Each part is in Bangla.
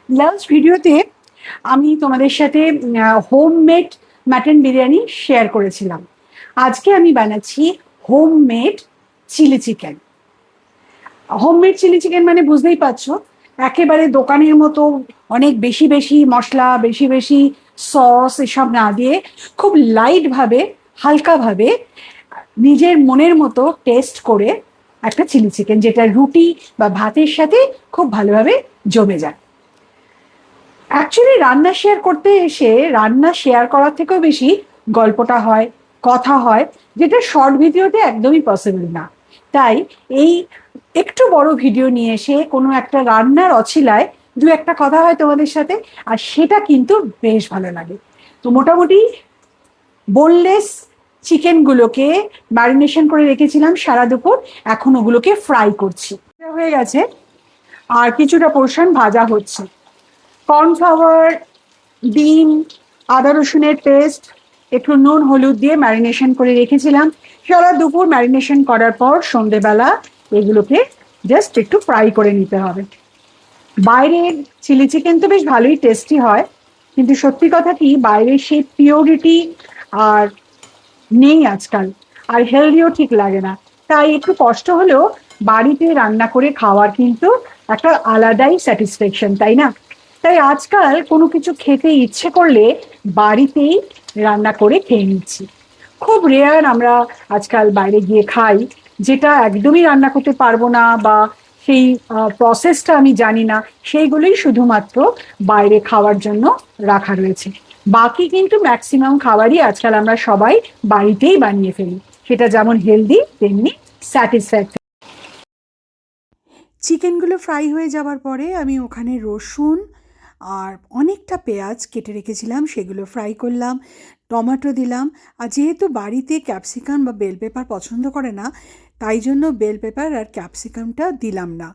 লাস্ট ভিডিওতে আমি তোমাদের সাথে হোমমেড মাটন বিরিয়ানি শেয়ার করেছিলাম। আজকে আমি বানাচ্ছি homemade chilli chicken. Homemade chilli chicken মানে বুঝতেই পারছো, একেবারে দোকানের মতো অনেক বেশি বেশি মশলা, বেশি বেশি সস এসব না দিয়ে খুব লাইট ভাবে, হালকা ভাবে, নিজের মনের মতো টেস্ট করে একটা চিলি চিকেন, যেটা রুটি বা ভাতের সাথে খুব ভালোভাবে জমে যায়। অ্যাকচুয়ালি রান্না শেয়ার করতে এসে রান্না শেয়ার করার থেকেও বেশি গল্পটা হয়, কথা হয়, যেটা শর্ট ভিডিওতে একদমই পসিবল না। তাই এই একটু বড় ভিডিও নিয়ে এসে কোনো একটা রান্নার অছিলায় দু একটা কথা হয় তোমাদের সাথে, আর সেটা কিন্তু বেশ ভালো লাগে। তো মোটামুটি বোনলেস চিকেনগুলোকে ম্যারিনেশন করে রেখেছিলাম সারা দুপুর, এখন ওগুলোকে ফ্রাই করছি। হয়ে গেছে, আর কিছুটা পোর্শন ভাজা হচ্ছে। কর্নফ্লাওয়ার, ডিম, আদা রসুনের পেস্ট, একটু নুন হলুদ দিয়ে ম্যারিনেশন করে রেখেছিলাম। সারা দুপুর ম্যারিনেশন করার পর সন্ধেবেলা এগুলোকে জাস্ট একটু ফ্রাই করে নিতে হবে। বাইরের চিলি চিকেন তো বেশ ভালোই টেস্টি হয়, কিন্তু সত্যি কথা কি, বাইরের সেই পিওরিটি আর নেই আজকাল, আর হেলদিও ঠিক লাগে না। তাই একটু কষ্ট হলেও বাড়িতে রান্না করে খাওয়ার কিন্তু একটা আলাদাই স্যাটিসফ্যাকশন, তাই না? তাই আজকাল কোনো কিছু খেতে ইচ্ছে করলে বাড়িতেই রান্না করে খেয়ে নিচ্ছি। খুব রেয়ার আমরা আজকাল বাইরে গিয়ে খাই, যেটা একদমই রান্না করতে পারবো না বা সেই প্রসেসটা আমি জানি না, সেইগুলোই শুধুমাত্র বাইরে খাওয়ার জন্য রাখা রয়েছে। বাকি কিন্তু ম্যাক্সিমাম খাবারই আজকাল আমরা সবাই বাড়িতেই বানিয়ে ফেলি, সেটা যেমন হেলদি তেমনি স্যাটিসফ্যাক্টরি। চিকেনগুলো ফ্রাই হয়ে যাবার পরে আমি ওখানে রসুন আর অনেকটা পেঁয়াজ কেটে রেখেছিলাম, সেগুলো ফ্রাই করলাম, টমেটো দিলাম। আর যেহেতু বাড়িতে ক্যাপসিকাম বা বেল পেপার পছন্দ করে না, তাই জন্য বেল পেপার আর ক্যাপসিকামটা দিলাম না।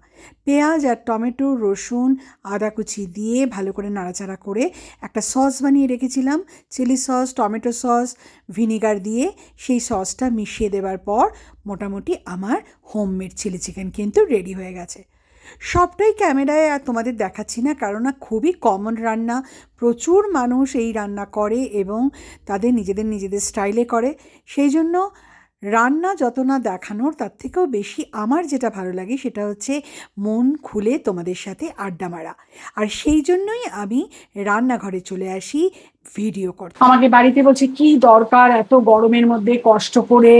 পেঁয়াজ আর টমেটো, রসুন, আদা কুচি দিয়ে ভালো করে নাড়াচাড়া করে একটা সস বানিয়ে রেখেছিলাম, chilli sauce, tomato sauce, vinegar দিয়ে সেই সসটা মিশিয়ে দেওয়ার পর মোটামুটি আমার হোমমেড চিলি চিকেন কিন্তু রেডি হয়ে গেছে। সবটাই ক্যামেরায় আর তোমাদের দেখাচ্ছি না, কারণ না খুবই কমন রান্না, প্রচুর মানুষ এই রান্না করে এবং তাদের নিজেদের স্টাইলে করে। সেই জন্য রান্না যত না দেখানোর, তার থেকেও বেশি আমার যেটা ভালো লাগে সেটা হচ্ছে মন খুলে তোমাদের সাথে আড্ডা মারা। আর সেই জন্যই আমি রান্নাঘরে চলে আসি ভিডিও করতে। আমাকে বাড়িতে বলছে কি দরকার এত গরমের মধ্যে কষ্ট করে,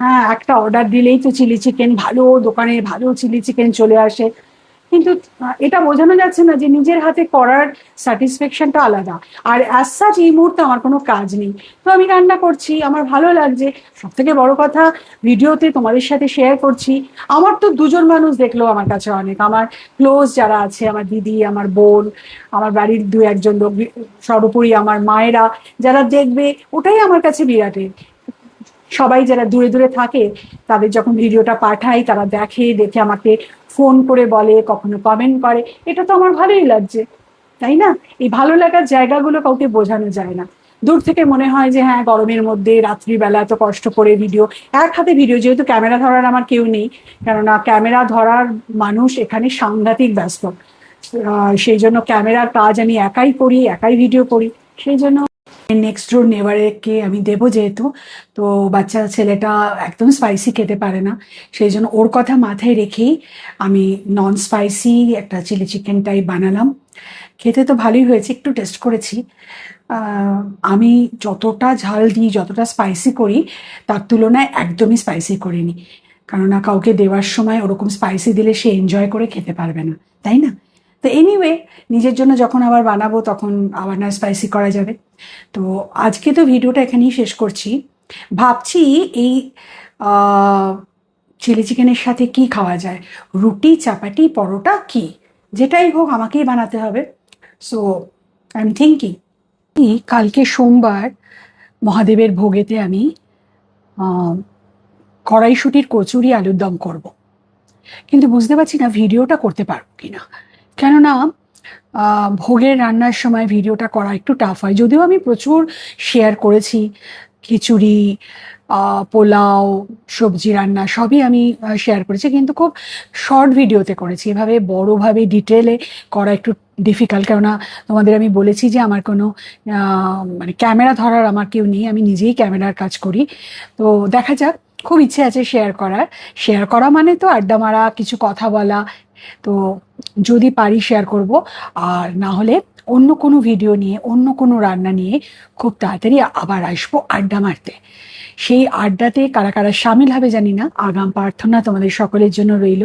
হ্যাঁ একটা অর্ডার দিলেই তো চিলি চিকেন, ভালো দোকানে ভালো চিলি চিকেন চলে আসে। কিন্তু এটা বোঝানো যাচ্ছে না যে নিজের হাতে করার স্যাটিসফ্যাকশনটা আলাদা। আর অ্যাজ সাচ এই মুহূর্তে আমার কোনো কাজ নেই, তো আমি রান্না করছি, আমার ভালো লাগছে। সব থেকে বড় কথা, ভিডিওতে তোমাদের সাথে শেয়ার করছি। আমার তো দুজন মানুষ দেখলেও আমার কাছে অনেক, আমার ক্লোজ যারা আছে, আমার দিদি, আমার বোন, আমার বাড়ির দু একজন লোক, সর্বোপরি আমার মায়েরা যারা দেখবে, ওটাই আমার কাছে বিরাটের। সবাই যারা দূরে দূরে থাকে, তাদের যখন ভিডিওটা পাঠাই, তারা দেখে, দেখে আমাকে ফোন করে বলে, কখনো কমেন্ট করে, এটা তো আমার ভালোই লাগছে, তাই না? এই ভালো লাগার জায়গাগুলো কাউকে বোঝানো যায় না। দূর থেকে মনে হয় যে হ্যাঁ গরমের মধ্যে রাত্রিবেলা এত কষ্ট করে ভিডিও, এক হাতে ভিডিও, যেহেতু ক্যামেরা ধরার আমার কেউ নেই, কেননা ক্যামেরা ধরার মানুষ এখানে সাংঘাতিক ব্যস্ত, সেই জন্য ক্যামেরার কাজ আমি একাই করি, একাই ভিডিও করি। সেই জন্য নেক্সট ডোর নেবারকে আমি দেবো, যেহেতু তো বাচ্চা ছেলেটা একদম স্পাইসি খেতে পারে না, সেই জন্য ওর কথা মাথায় রেখেই আমি নন স্পাইসি একটা চিলি চিকেনটাই বানালাম। খেতে তো ভালোই হয়েছে, একটু টেস্ট করেছি। আমি যতটা ঝাল দিই, যতটা স্পাইসি করি, তার তুলনায় একদমই স্পাইসি করিনি, কেননা কাউকে দেওয়ার সময় ওরকম স্পাইসি দিলে সে এনজয় করে খেতে পারবে না, তাই না? তো এনিওয়ে, নিজের জন্য যখন আবার বানাবো তখন আবার না স্পাইসি করা যাবে। তো আজকে তো ভিডিওটা এখানেই শেষ করছি। ভাবছি এই চিলি চিকেনের সাথে কি খাওয়া যায়, রুটি, চাপাটি, পরোটা, কি যেটাই হোক আমাকেই বানাতে হবে। সো আই এম থিঙ্কিং কালকে সোমবার মহাদেবের ভোগেতে আমি কড়াইশুটির কচুরি আলুর দম করব, কিন্তু বুঝতে পারছি না ভিডিওটা করতে পারবো কিনা, কেননা ভোগের রান্নার সময় ভিডিওটা করা একটু টাফ হয়। যদিও আমি প্রচুর শেয়ার করেছি খিচুড়ি, পোলাও, সবজি রান্না সবই আমি শেয়ার করেছি, কিন্তু খুব শর্ট ভিডিওতে করেছি। এভাবে বড়োভাবে ডিটেলে করা একটু ডিফিকাল্ট, কেননা তোমাদের আমি বলেছি যে আমার কোনো মানে ক্যামেরা ধরার আমার কেউ নেই, আমি নিজেই ক্যামেরার কাজ করি। তো দেখা যাক, খুব ইচ্ছে আছে শেয়ার করার। শেয়ার করা মানে তো আড্ডা মারা, কিছু কথা বলা। তো যদি পারি শেয়ার করব, আর না হলে অন্য কোনো ভিডিও নিয়ে, অন্য কোনো রান্না নিয়ে খুব তাড়াতাড়ি আবার আসবো আড্ডা মারতে। সেই আড্ডাতে কারা কারা সামিল হবে জানি না, আগাম প্রার্থনা তোমাদের সকলের জন্য রইল।